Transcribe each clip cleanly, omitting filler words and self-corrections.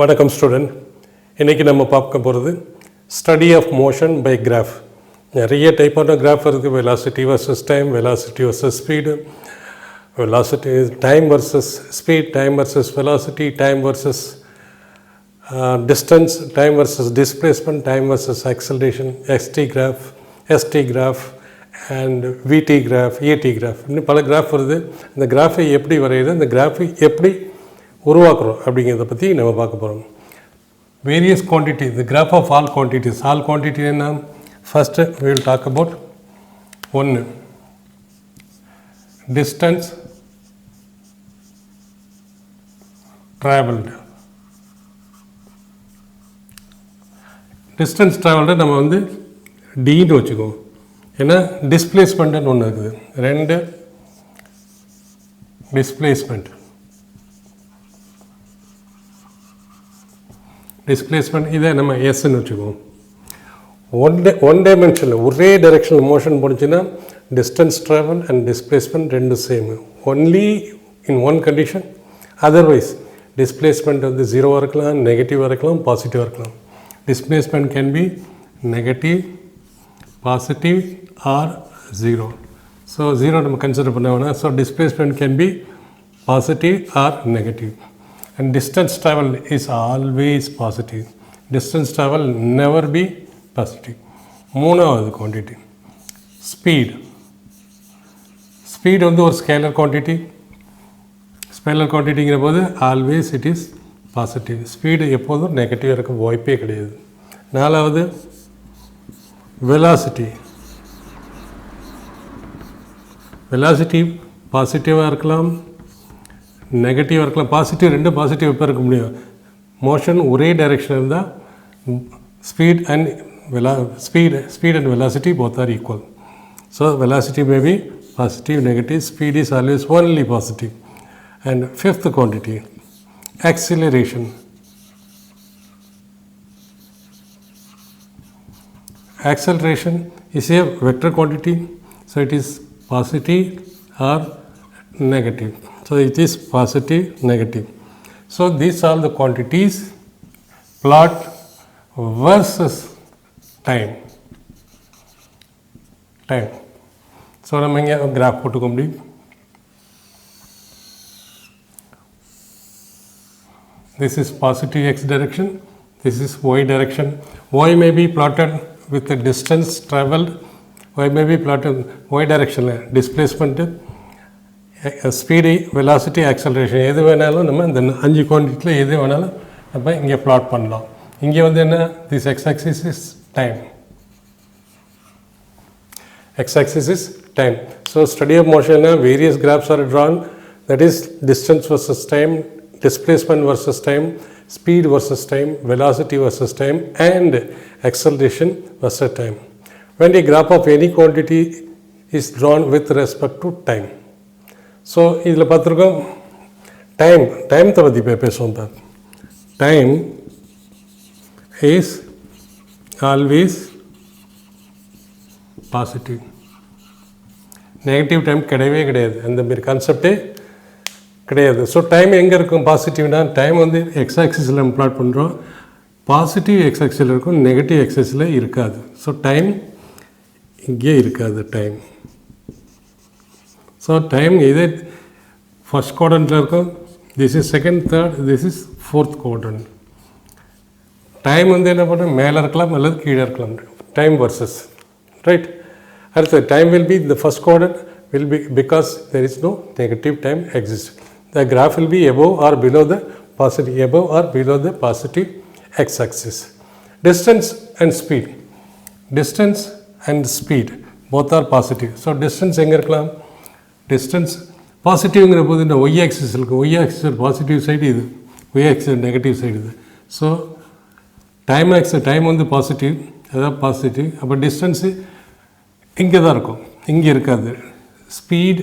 வணக்கம் ஸ்டூடெண்ட். இன்றைக்கி நம்ம பார்க்க போகிறது study of motion by graph. நிறைய டைப்பான கிராஃப் இருக்குது. Velocity versus time, velocity versus speed, velocity time versus speed, time versus velocity, time versus distance, time versus displacement, time versus acceleration, ST graph and VT graph, ET graph. இன்னும் பல graph வருது. இந்த கிராஃபை எப்படி வரைகிறது, இந்த கிராஃபை எப்படி உருவாக்குறோம் அப்படிங்கிறத பற்றி நம்ம பார்க்க போகிறோம். Various quantity, the graph of all quantities. All quantity என்ன? First we will talk about one distance traveled. Distance travelled நம்ம வந்து டின்னு வச்சுக்குவோம். ஏன்னா டிஸ்பிளேஸ்மெண்ட்டுன்னு ஒன்று இருக்குது. ரெண்டு டிஸ்பிளேஸ்மெண்ட் இதை நம்ம எஸ்ன்னு வச்சுக்குவோம். ஒன் டைமென்ஷனில் ஒரே டைரெக்ஷனில் மோஷன் போணுச்சுன்னா டிஸ்டன்ஸ் ட்ராவல் அண்ட் டிஸ்பிளேஸ்மெண்ட் ரெண்டு same. Only in one condition. Otherwise displacement வந்து ஜீரோவாக இருக்கலாம், நெகட்டிவாக இருக்கலாம், பாசிட்டிவாக இருக்கலாம். Displacement can be negative, positive or zero. So zero நம்ம consider பண்ண வேணாம். So displacement can be positive or negative. And distance travel is always positive. Distance travel never be positive. மூணாவது quantity speed வந்து ஒரு scalar quantity. Scalar quantityங்கிற போது always it is positive. Speed எப்போதும் நெகட்டிவாக இருக்க வாய்ப்பே கிடையாது. நாலாவது வெலாசிட்டி பாசிட்டிவாக இருக்கலாம், நெகட்டிவாக இருக்கலாம். பாசிட்டிவ் ரெண்டு பாசிட்டிவ் எப்போ இருக்க முடியும்? மோஷன் ஒரே டைரெக்ஷன் இருந்தால் speed and velocity both are equal. So velocity may be positive, negative. Speed is always only positive. And fifth quantity acceleration. Acceleration is a vector quantity, so it is positive or negative. So it is positive, negative. So these are the quantities. Plot versus time. So நம்ம இங்கே graph போட்டுக்க முடியும். This is positive x direction, this is y direction. Y may be plotted with the distance travelled, y may be plotted y direction, displacement, speed, velocity, acceleration. எது வேணாலும் நம்ம இந்த 5 குவான்டிட்டியில் எது வேணாலும் நம்ம இங்கே plot பண்ணலாம். இங்கே வந்து என்ன? This x-axis is time. X-axis is time. So study of motion, various graphs are drawn. That is distance versus time, displacement versus time, speed versus time, velocity versus time, and acceleration versus time. When a graph of any quantity is drawn with respect to time. So இதில் பார்த்துருக்கோம் time பற்றி பேசுவோம். Time is always positive. Negative time கிடையவே கிடையாது. அந்த மாதிரி கான்செப்டே கிடையாது. ஸோ டைம் எங்கே இருக்கும்? பாசிட்டிவ்னா டைம் வந்து எக்ஸ் ஆக்சிஸில் நம்ம பிளாட் பண்ணுறோம். பாசிட்டிவ் எக்ஸ் ஆக்சிஸில் இருக்கும், நெகட்டிவ் எக்ஸ் ஆக்சிஸில் இருக்காது. ஸோ டைம் இங்கே இருக்காது. ஸோ டைம் இதே ஃபஸ்ட் குவாட்ரண்ட்டில் இருக்கும். This is second, third, this is fourth quadrant. Time வந்து என்ன பண்ணுறோம்? மேலே இருக்கலாம் அல்லது கீழே இருக்கலாம். Time versus right. அடுத்து டைம் வில் பி இந்த first quadrant will be because there is no negative time exists. The graph will be above or below the positive x-axis. Distance and speed both are positive. So distance எங்கே இருக்கலாம்? Distance பாசிட்டிவ்ங்கிற போது இந்த y axis இருக்கு. y axis positive side இது, y axis negative side இது. So time வந்து positive, அதான் positive. அப்போ டிஸ்டன்ஸு இங்கே தான் இருக்கும், இங்கே இருக்காது. Speed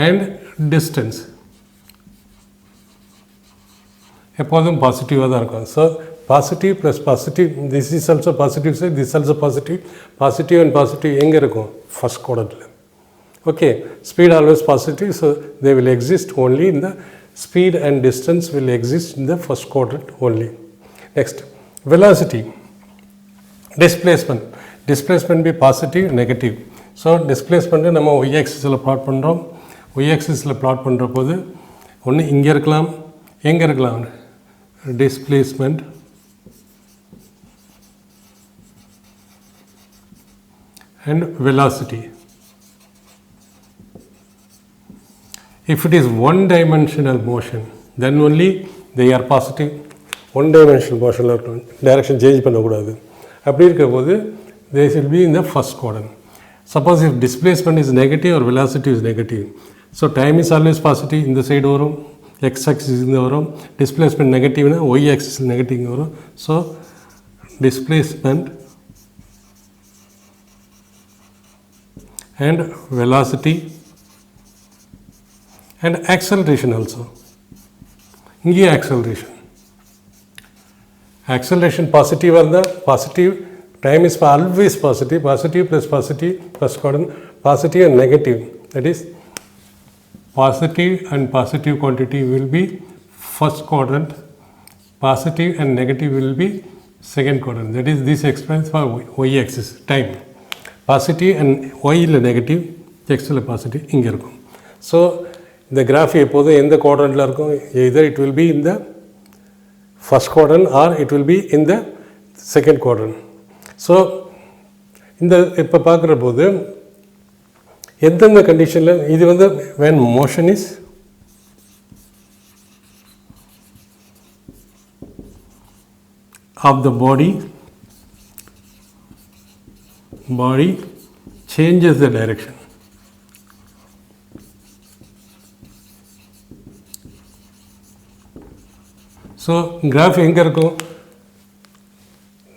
and distance எப்போதும் பாசிட்டிவாக தான் இருக்கும். So positive plus positive, this is also positive side, this also positive and positive எங்கே இருக்கும்? ஃபஸ்ட் குவாட்ரண்ட்டில். Okay, speed always positive, so they will exist only in the speed and distance will exist in the first quadrant only. Next, velocity, displacement. Displacement be positive, negative. So displacement நம்ம y axisல plot பண்ணுறோம். y axisல plot பண்ணுற போது ஒன்று இங்கே இருக்கலாம், எங்கே இருக்கலாம், displacement and velocity. If it is one dimensional motion, then only they are positive. One dimensional motion direction change பண்ணக்கூடாது. அப்படி இருக்கிற போது they will be in the first quadrant. Suppose if displacement is negative or velocity is negative, so time is always positive, இந்த side வரும், x axis இந்த வரும், displacement negative னா y axis negative வரும். So displacement and velocity and acceleration also. இங்கே acceleration positive இருந்தால் positive, time is always positive, positive plus positive first quadrant, positive and negative, that is positive and positive quantity will be first quadrant, positive and negative will be second quadrant. That is this explains for y axis, time. Positive and y இல்லை negative, x இல்லை positive இங்கே இருக்கும். So இந்த graph எப்போதும் எந்த குவாட்ரண்ட்டில் இருக்கும், either it will be in the first quadrant or it will be in the second quadrant. So இந்த இப்போ பார்க்குற போது எந்தெந்த கண்டிஷனில் இது வந்து when motion is of the body changes the direction. So graph எங்கே இருக்கும்,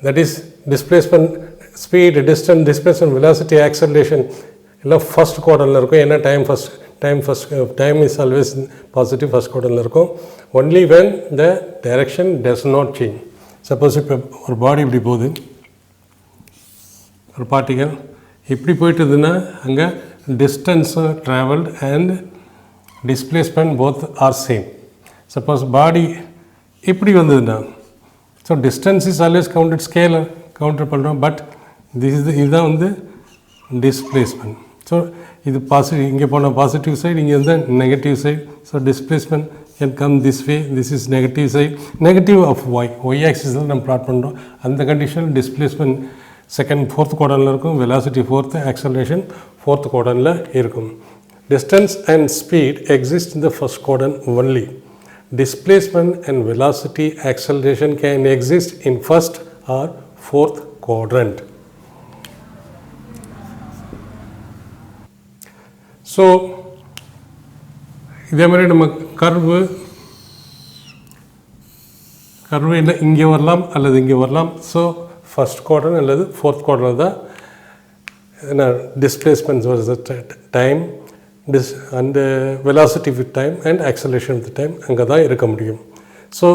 that is displacement, speed, distance, displacement, velocity, acceleration எல்லாம் ஃபர்ஸ்ட் குவாட்ரண்ட்டில் இருக்கும். ஏன்னா time is always positive first குவாட்ரண்ட்டில் இருக்கும். Only when the direction does not change. Suppose இப்போ ஒரு பாடி இப்படி போகுது, ஒரு பார்ட்டிகல் இப்படி போயிட்டுதுன்னா அங்கே distance travelled and displacement both are same. Suppose body இப்படி வந்ததுன்னா, so distance is always counted, ஸ்கேலை கவுண்டர் பண்ணுறோம், பட் இதுதான் வந்து டிஸ்பிளேஸ்மெண்ட். ஸோ இது பாசிட்டிவ், இங்கே போனால் பாசிட்டிவ் சைடு, இங்கே இருந்தால் negative side. So displacement can come this way, this is negative side, negative of Y ஆக்சிஸில் நம்ம ப்ளாட் பண்ணுறோம். அந்த கண்டிஷன் டிஸ்பிளேஸ்மெண்ட் ஃபோர்த் குவாட்ரண்ட்டில் இருக்கும், வெலாசிட்டி ஃபோர்த்து, ஆக்சலரேஷன் ஃபோர்த் குவாட்ரண்ட்டில் இருக்கும். Distance and speed exist in the first quadrant only. Displacement and velocity, acceleration can exist in first or fourth quadrant. So இதே மாதிரி நம்ம கர்வு என்ன இங்கே வரலாம் அல்லது இங்கே வரலாம். ஸோ ஃபர்ஸ்ட் குவாட்ரண்ட் அல்லது ஃபோர்த் குவாட்ரண்ட் தான் என்ன displacement time and velocity with time and acceleration with time அங்கே தான் இருக்க முடியும். ஸோ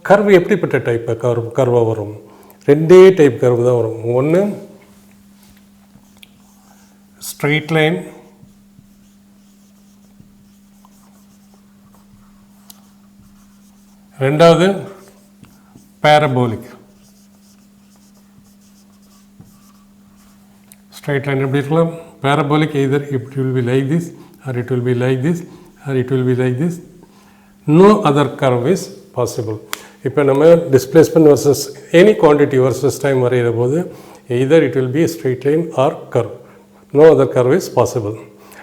கர்வு எப்படிப்பட்ட டைப் கர்வாக வரும், ரெண்டே டைப் கர்வு தான் வரும். ஒன்று ஸ்ட்ரெயிட் லைன், ரெண்டாவது பேரபோலிக். ஸ்ட்ரெயிட் லைன் எப்படி இருக்கலாம், parabolic either it will be like this or it will be like this or it will be like this. No other curve is possible. இப்போ நம்ம displacement versus any quantity versus time வரைகிற போது either it will be a straight line or curve. No other curve is possible.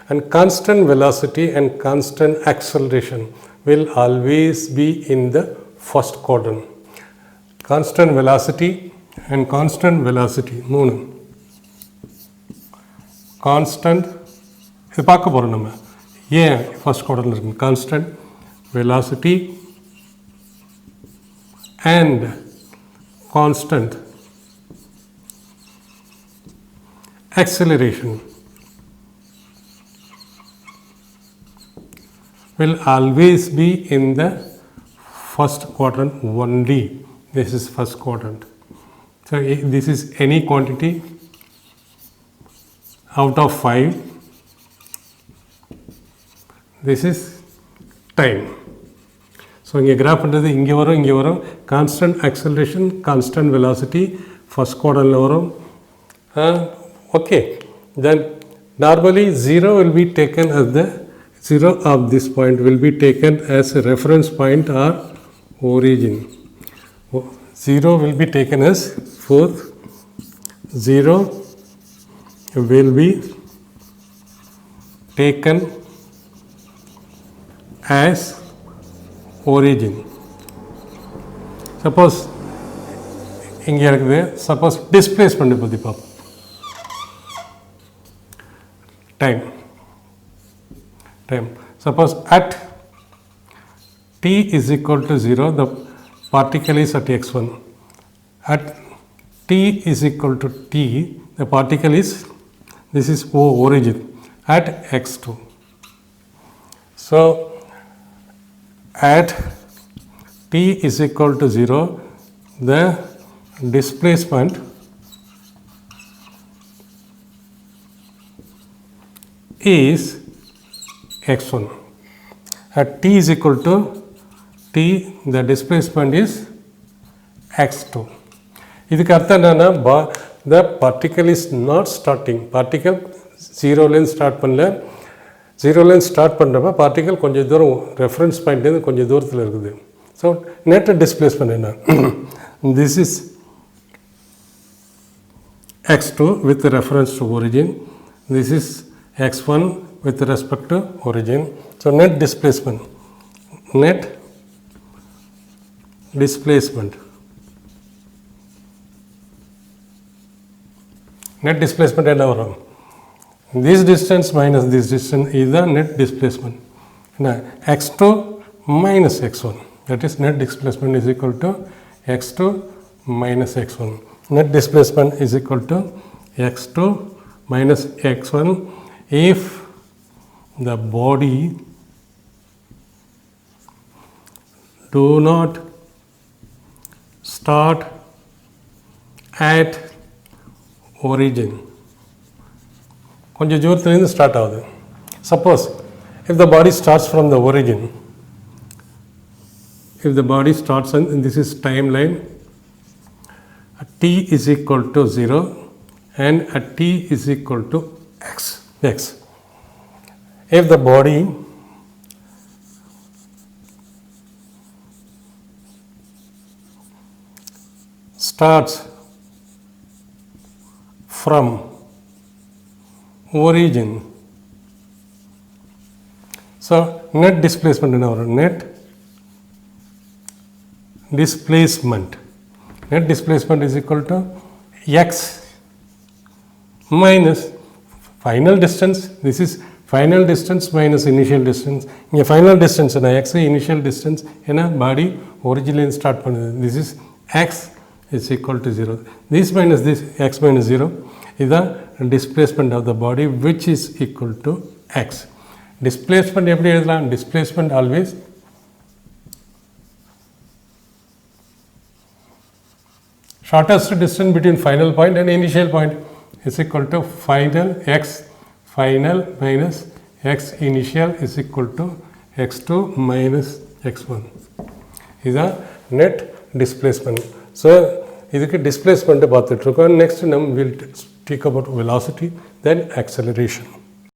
And constant velocity and constant acceleration will always be in the first quadrant. Constant velocity and constant velocity மூணு constant, இது பார்க்க போகிறோம் நம்ம ஏன் first குவாட்ரண்ட்டில் இருக்கு. Constant velocity and constant acceleration will always be in the first quadrant only. This is first quadrant. So this is any quantity out of 5. This is time. So இங்கே graph பண்ணுறது இங்கே வரும் constant acceleration constant velocity first குவாட்ரண்ட்டில் வரும். Okay, then normally 0 will be taken as the 0 of this point will be taken as a reference point or origin. 0 will be taken as fourth. 0 will be taken as origin. Suppose இங்கே இருக்குது, suppose displacement பற்றி பார்ப்போம். time suppose at t is equal to 0 the particle is at x1. At t is equal to t the particle is, this is origin, at x2. So at t is equal to 0 the displacement is x1. At t is equal to t the displacement is x2. இதுக்கு அர்த்தம் என்னன்னா the particle is not starting, particle 0லேருந்து start பண்ணல, 0லேருந்து start பண்ணுறப்ப particle கொஞ்சம் தூரம் reference பாயிண்ட்லேருந்து கொஞ்சம் தூரத்தில் இருக்குது. ஸோ நெட் டிஸ்பிளேஸ்மெண்ட் என்ன, this is x2 with reference to origin, this is x1 with respect to origin. So net displacement என்ன வரும், this distance minus this distance is the net displacement. Now x2 minus x1, that is net displacement is equal to x2 minus x1. Net displacement is equal to x2 minus x1 if the body do not start at origin. கொஞ்சம் தூரத்துலேருந்து start ஆகுது. Suppose if the body starts from the origin, if the body starts and this is timeline, at t is equal to 0 and at t is equal to x. If the body starts from origin, so net displacement in our net displacement is equal to x minus final distance. This is final distance minus initial distance. இங்கே final distance என்ன, x initial distance என்ன, body originally start பண்ணுது, this is x is equal to 0. This minus this, x minus 0 is the displacement of the body which is equal to x. Displacement எப்படி எழுதலாம், displacement always shortest distance between final point and initial point is equal to final minus x initial is equal to x2 minus x1. இதுதான் net displacement. So இதுக்கு displacement பார்த்துட்டு இருக்கோம். Next நம்ம will speak about velocity then acceleration.